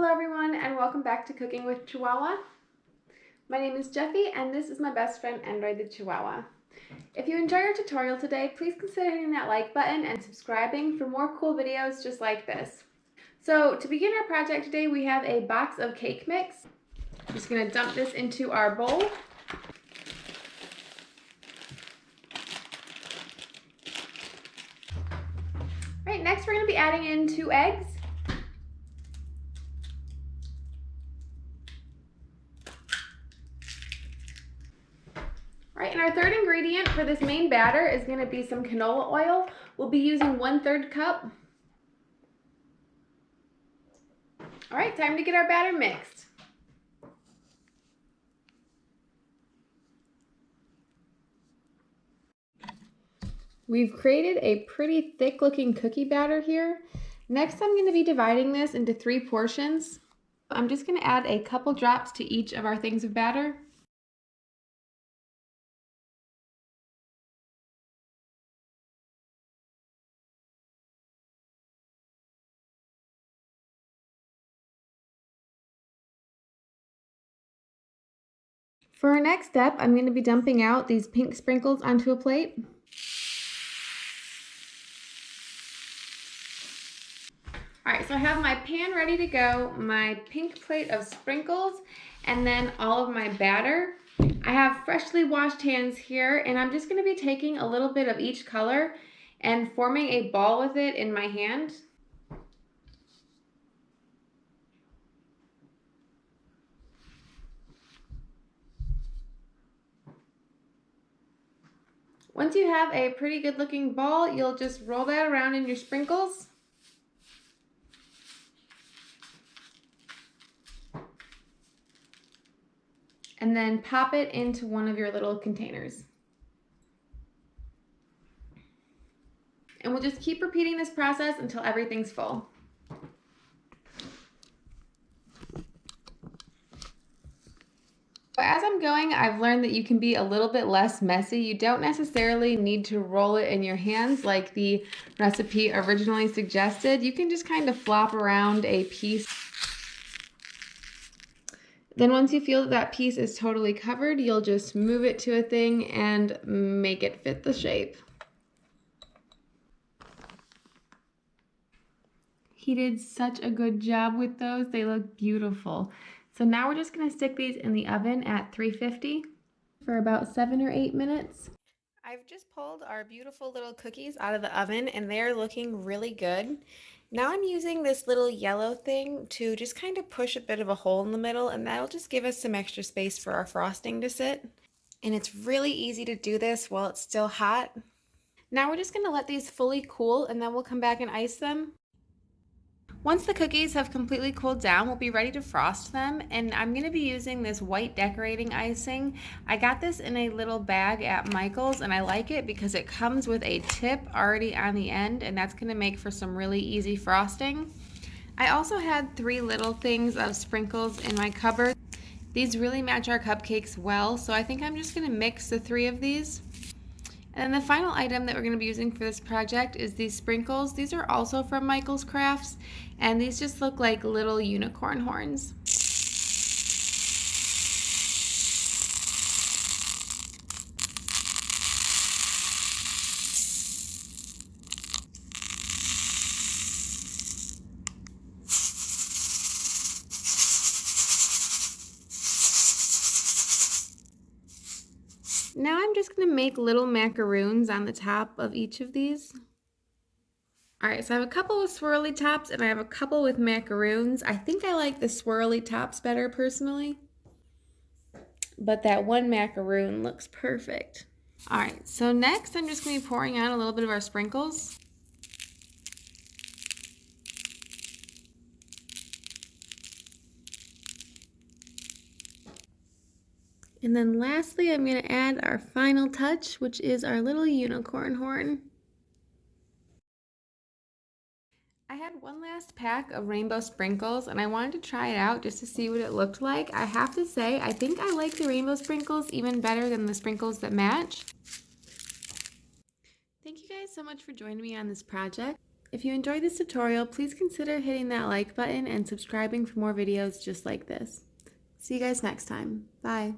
Hello everyone and welcome back to Cooking with Chihuahua. My name is Jeffy and this is my best friend Android the Chihuahua. If you enjoyed our tutorial today, please consider hitting that like button and subscribing for more cool videos just like this. So to begin our project today, we have a box of cake mix. I'm just going to dump this into our bowl. Alright, next we're going to be adding in 2 eggs. Alright, and our third ingredient for this main batter is going to be some canola oil. We'll be using 1/3 cup. Alright, time to get our batter mixed. We've created a pretty thick looking cookie batter here. Next, I'm going to be dividing this into 3 portions. I'm just going to add a couple drops to each of our things of batter. For our next step, I'm going to be dumping out these pink sprinkles onto a plate. Alright, so I have my pan ready to go, my pink plate of sprinkles, and then all of my batter. I have freshly washed hands here, and I'm just going to be taking a little bit of each color and forming a ball with it in my hand. Once you have a pretty good looking ball, you'll just roll that around in your sprinkles. And then pop it into one of your little containers. And we'll just keep repeating this process until everything's full. As I'm going, I've learned that you can be a little bit less messy. You don't necessarily need to roll it in your hands like the recipe originally suggested. You can just kind of flop around a piece. Then once you feel that piece is totally covered, you'll just move it to a thing and make it fit the shape. He did such a good job with those. They look beautiful. So now we're just going to stick these in the oven at 350 for about 7 or 8 minutes. I've just pulled our beautiful little cookies out of the oven and they're looking really good. Now I'm using this little yellow thing to just kind of push a bit of a hole in the middle, and that'll just give us some extra space for our frosting to sit. And it's really easy to do this while it's still hot. Now we're just going to let these fully cool and then we'll come back and ice them. Once the cookies have completely cooled down, we'll be ready to frost them, and I'm going to be using this white decorating icing. I got this in a little bag at Michael's and I like it because it comes with a tip already on the end, and that's going to make for some really easy frosting. I also had 3 little things of sprinkles in my cupboard. These really match our cupcakes well, so I think I'm just going to mix the 3 of these. And then the final item that we're going to be using for this project is these sprinkles. These are also from Michael's Crafts, and these just look like little unicorn horns. Now I'm just going to make little macaroons on the top of each of these. Alright, so I have a couple with swirly tops and I have a couple with macaroons. I think I like the swirly tops better personally, but that one macaroon looks perfect. Alright, so next I'm just going to be pouring on a little bit of our sprinkles. And then lastly, I'm going to add our final touch, which is our little unicorn horn. I had one last pack of rainbow sprinkles and I wanted to try it out just to see what it looked like. I have to say, I think I like the rainbow sprinkles even better than the sprinkles that match. Thank you guys so much for joining me on this project. If you enjoyed this tutorial, please consider hitting that like button and subscribing for more videos just like this. See you guys next time. Bye.